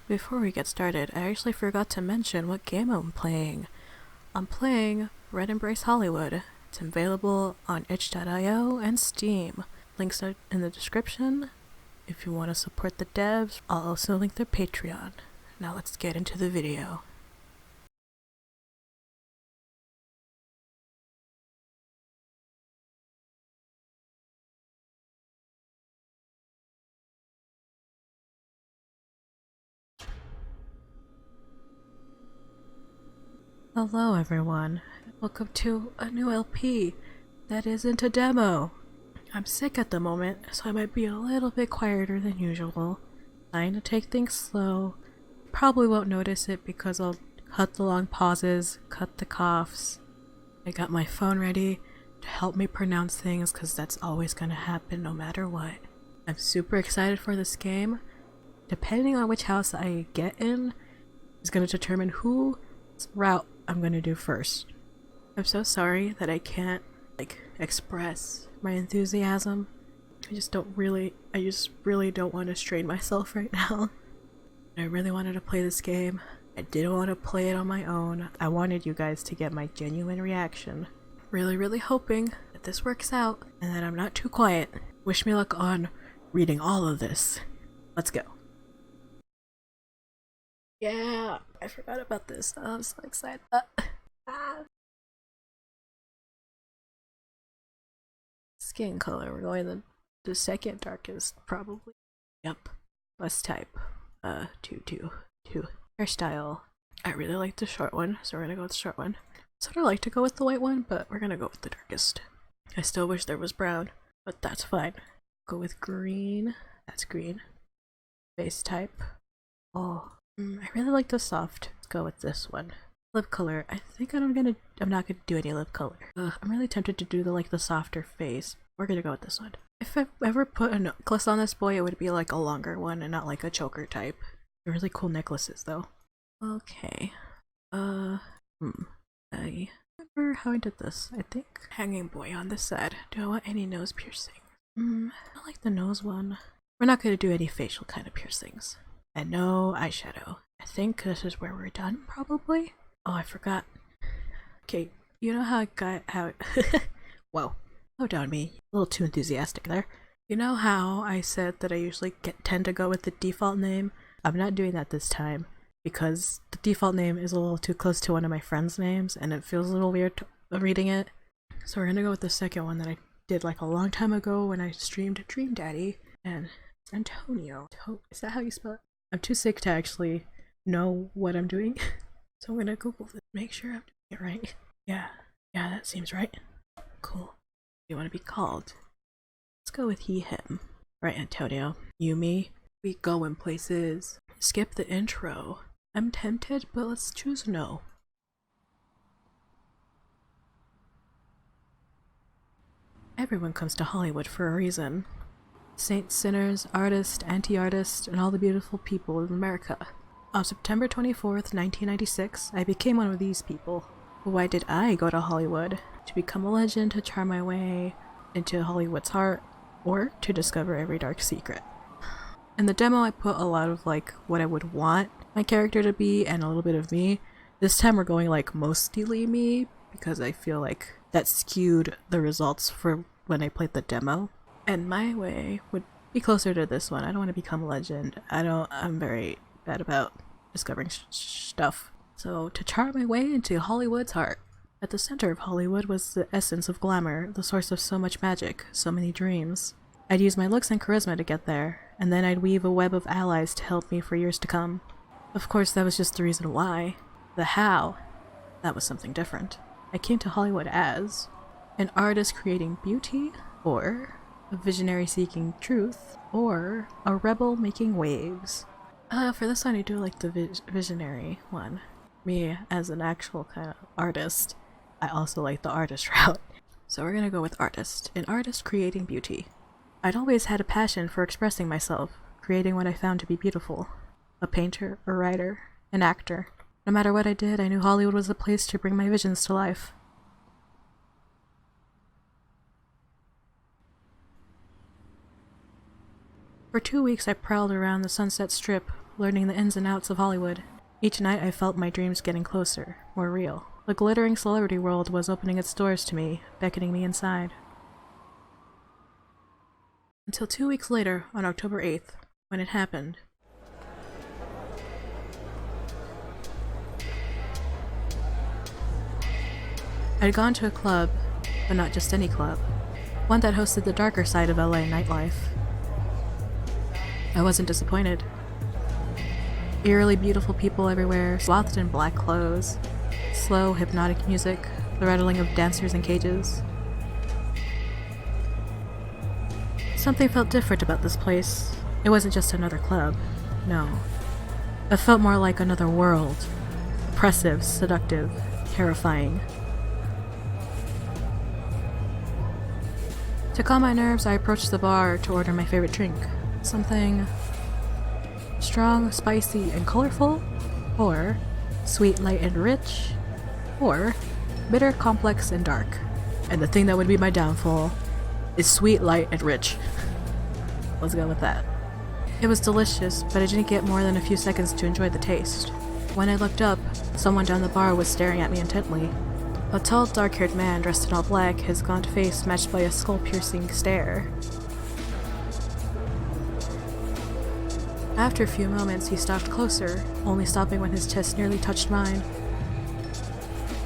Before we get started, I actually forgot to mention what game I'm playing. I'm playing Red Embrace Hollywood. It's available on itch.io and Steam. Links are in the description. If you want to support the devs, I'll also link their Patreon. Now let's get into the video. Hello everyone, welcome to a new LP that isn't a demo. I'm sick at the moment, so I might be a little bit quieter than usual. Trying to take things slow. Probably won't notice it because I'll cut the long pauses, cut the coughs. I got my phone ready to help me pronounce things because that's always gonna happen no matter what. I'm super excited for this game. Depending on which house I get in is gonna determine whose route I'm gonna do first. I'm so sorry that I can't express my enthusiasm. I just really don't want to strain myself right now. I really wanted to play this game. I didn't want to play it on my own. I wanted you guys to get my genuine reaction. Really hoping that this works out and that I'm not too quiet. Wish me luck on reading all of this. Let's go. Yeah, I forgot about this. I'm so excited. Skin color. We're going the second darkest, probably. Yep. Bus type. 2. Hairstyle. I really like the short one, so we're gonna go with the short one. Sort of like to go with the white one, but we're gonna go with the darkest. I still wish there was brown, but that's fine. Go with green. That's green. Face type. Oh, I really like the soft. Let's go with this one. Lip color. I think I'm not gonna do any lip color. I'm really tempted to do the softer face. We're gonna go with this one. If I ever put a necklace on this boy, it would be like a longer one and not like a choker type. They're really cool necklaces though. Okay. I remember how I did this. I think hanging boy on this side. Do I want any nose piercing? I like the nose one. We're not gonna do any facial kind of piercings. And no eyeshadow. I think this is where we're done, probably. Oh, I forgot. Okay, you know how Whoa. Slow down me. A little too enthusiastic there. You know how I said that I usually tend to go with the default name? I'm not doing that this time because the default name is a little too close to one of my friends' names and it feels a little weird reading it. So we're gonna go with the second one that I did like a long time ago when I streamed Dream Daddy, and it's Antonio. Is that how you spell it? I'm too sick to actually know what I'm doing. So I'm gonna Google this, make sure I'm doing it right. Yeah, that seems right. Cool. You want to be called? Let's go with he, him. Right, Antonio. You, me. We go in places. Skip the intro. I'm tempted, but let's choose no. Everyone comes to Hollywood for a reason. Saints, sinners, artists, anti-artists, and all the beautiful people of America. On September 24th, 1996, I became one of these people. Why did I go to Hollywood? To become a legend, to charm my way into Hollywood's heart, or to discover every dark secret. In the demo, I put a lot of what I would want my character to be and a little bit of me. This time we're going mostly me because I feel like that skewed the results for when I played the demo. And my way would be closer to this one. I don't want to become a legend. I'm very bad about discovering stuff. So to charm my way into Hollywood's heart. At the center of Hollywood was the essence of glamour, the source of so much magic, so many dreams. I'd use my looks and charisma to get there, and then I'd weave a web of allies to help me for years to come. Of course, that was just the reason why. The how, that was something different. I came to Hollywood as an artist creating beauty, or a visionary seeking truth, or a rebel making waves. For this one I do like the visionary one. Me as an actual kind of artist, I also like the artist route. So we're gonna go with artist. An artist creating beauty. I'd always had a passion for expressing myself, creating what I found to be beautiful. A painter, a writer, an actor. No matter what I did, I knew Hollywood was the place to bring my visions to life. For 2 weeks I prowled around the Sunset Strip, learning the ins and outs of Hollywood. Each night I felt my dreams getting closer, more real. The glittering celebrity world was opening its doors to me, beckoning me inside. Until 2 weeks later, on October 8th, when it happened. I'd gone to a club, but not just any club. One that hosted the darker side of LA nightlife. I wasn't disappointed. Eerily beautiful people everywhere, swathed in black clothes. Slow, hypnotic music, the rattling of dancers in cages. Something felt different about this place. It wasn't just another club. No. It felt more like another world. Oppressive, seductive, terrifying. To calm my nerves, I approached the bar to order my favorite drink. Something strong, spicy, and colorful, or sweet, light, and rich, or bitter, complex, and dark. And the thing that would be my downfall is sweet, light, and rich. Let's go with that. It was delicious, but I didn't get more than a few seconds to enjoy the taste. When I looked up, someone down the bar was staring at me intently. A tall, dark-haired man dressed in all black, his gaunt face matched by a skull-piercing stare. After a few moments, he stalked closer, only stopping when his chest nearly touched mine.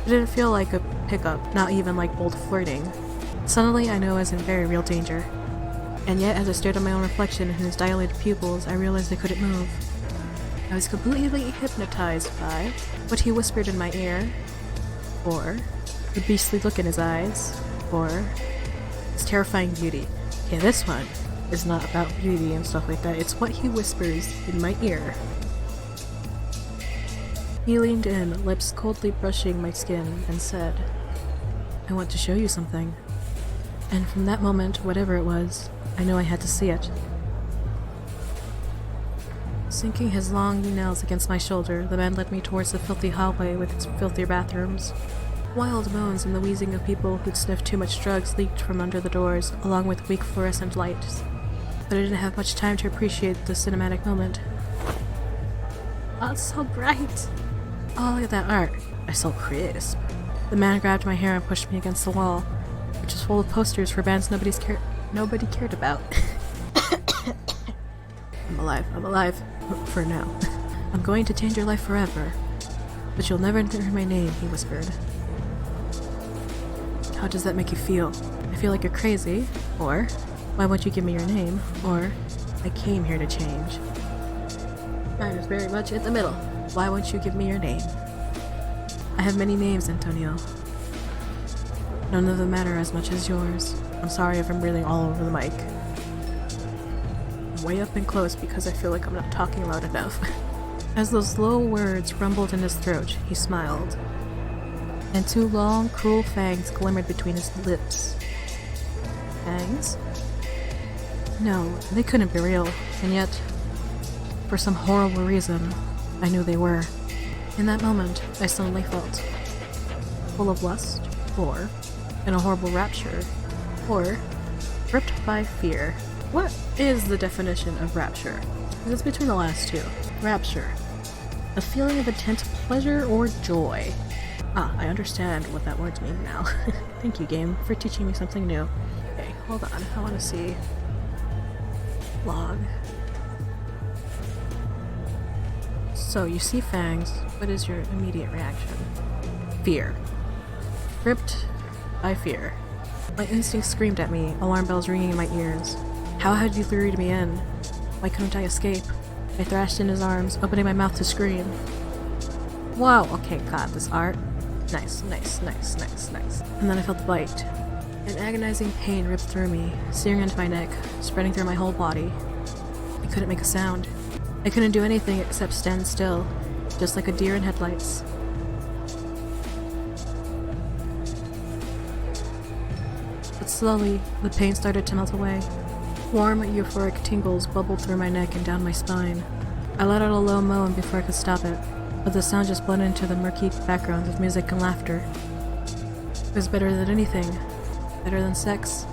It didn't feel like a pickup, not even like bold flirting. Suddenly, I knew I was in very real danger. And yet, as I stared at my own reflection in his dilated pupils, I realized I couldn't move. I was completely hypnotized by what he whispered in my ear, or the beastly look in his eyes, or his terrifying beauty. Okay, this one is not about beauty and stuff like that, it's what he whispers in my ear. He leaned in, lips coldly brushing my skin, and said, "I want to show you something." And from that moment, whatever it was, I knew I had to see it. Sinking his long nails against my shoulder, the man led me towards the filthy hallway with its filthier bathrooms. Wild moans and the wheezing of people who'd sniffed too much drugs leaked from under the doors, along with weak fluorescent lights. But I didn't have much time to appreciate the cinematic moment. Oh, it's so bright! Oh, look at that art. I so crisp. The man grabbed my hair and pushed me against the wall, which was full of posters for bands nobody cared about. I'm alive. For now. I'm going to change your life forever. But you'll never hear my name, he whispered. How does that make you feel? I feel like you're crazy, or why won't you give me your name, or I came here to change. Mine is very much in the middle. Why won't you give me your name? I have many names, Antonio. None of them matter as much as yours. I'm sorry if I'm breathing all over the mic. I'm way up and close because I feel like I'm not talking loud enough. As those low words rumbled in his throat, he smiled, and two long, cruel fangs glimmered between his lips. Fangs? No, they couldn't be real, and yet, for some horrible reason, I knew they were. In that moment, I suddenly felt full of lust, or in a horrible rapture, or gripped by fear. What is the definition of rapture? Because it's between the last two. Rapture. A feeling of intense pleasure or joy. Ah, I understand what that word's mean now. Thank you, game, for teaching me something new. Okay, hold on. I want to see. Log. So, you see fangs. What is your immediate reaction? Fear. Gripped by fear. My instincts screamed at me, alarm bells ringing in my ears. How had you lured me in? Why couldn't I escape? I thrashed in his arms, opening my mouth to scream. Wow, okay, God, this art. Nice. And then I felt the bite. An agonizing pain ripped through me, searing into my neck, spreading through my whole body. I couldn't make a sound. I couldn't do anything except stand still, just like a deer in headlights. But slowly, the pain started to melt away. Warm, euphoric tingles bubbled through my neck and down my spine. I let out a low moan before I could stop it, but the sound just blended into the murky background of music and laughter. It was better than anything. Better than sex.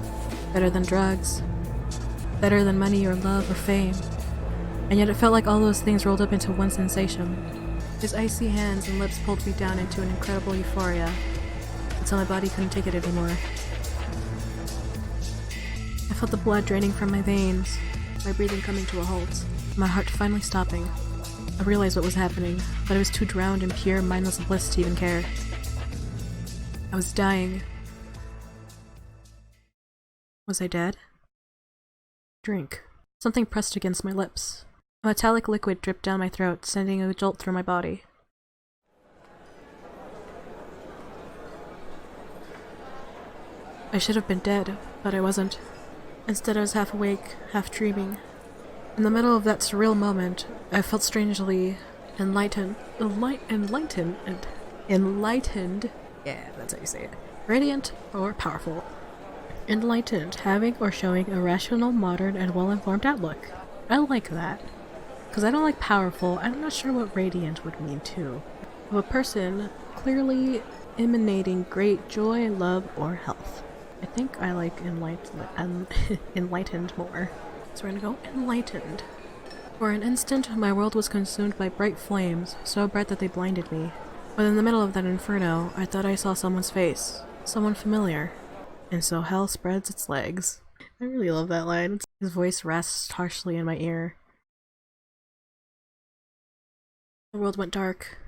Better than drugs. Better than money or love or fame. and yet it felt like all those things rolled up into one sensation. His icy hands and lips pulled me down into an incredible euphoria, until my body couldn't take it anymore. I felt the blood draining from my veins, my breathing coming to a halt, my heart finally stopping. I realized what was happening, but I was too drowned in pure, mindless bliss to even care. I was dying. Was I dead? Drink. Something pressed against my lips. A metallic liquid dripped down my throat, sending a jolt through my body. I should have been dead, but I wasn't. Instead, I was half awake, half dreaming. In the middle of that surreal moment, I felt strangely enlightened. Enlightened. Yeah, that's how you say it. Radiant or powerful. Enlightened, having or showing a rational, modern, and well-informed outlook. I like that. Because I don't like powerful, I'm not sure what radiant would mean too. Of a person clearly emanating great joy, love, or health. I think I like enlightened more. So we're gonna go enlightened. For an instant, my world was consumed by bright flames, so bright that they blinded me. But in the middle of that inferno, I thought I saw someone's face. Someone familiar. And so hell spreads its legs. I really love that line. His voice rasps harshly in my ear. The world went dark.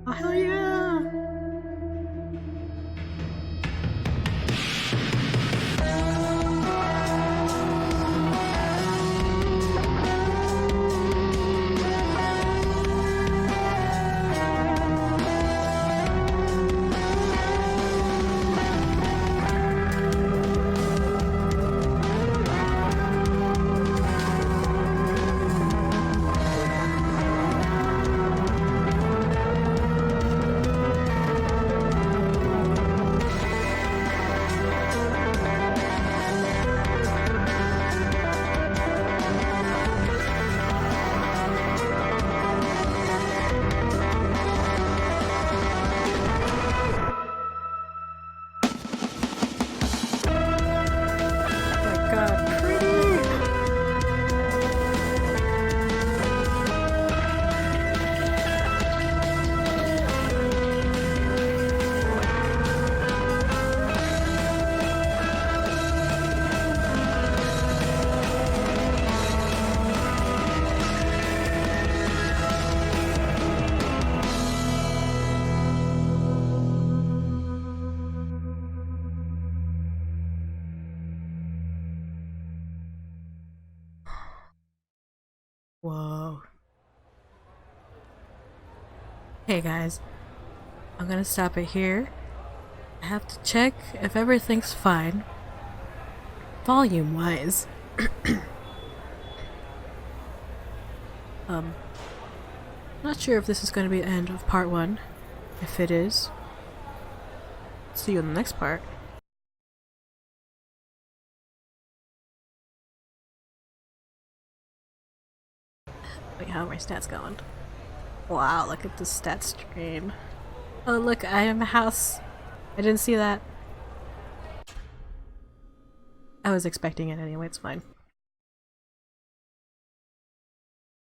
Oh, hell yeah! Whoa. Hey guys, I'm gonna stop it here. I have to check if everything's fine. Volume wise. Not sure if this is gonna be the end of part 1. If it is, see you in the next part. Wait, how are my stats going? Wow, look at the stats screen. Oh look, I am a house. I didn't see that. I was expecting it anyway, it's fine.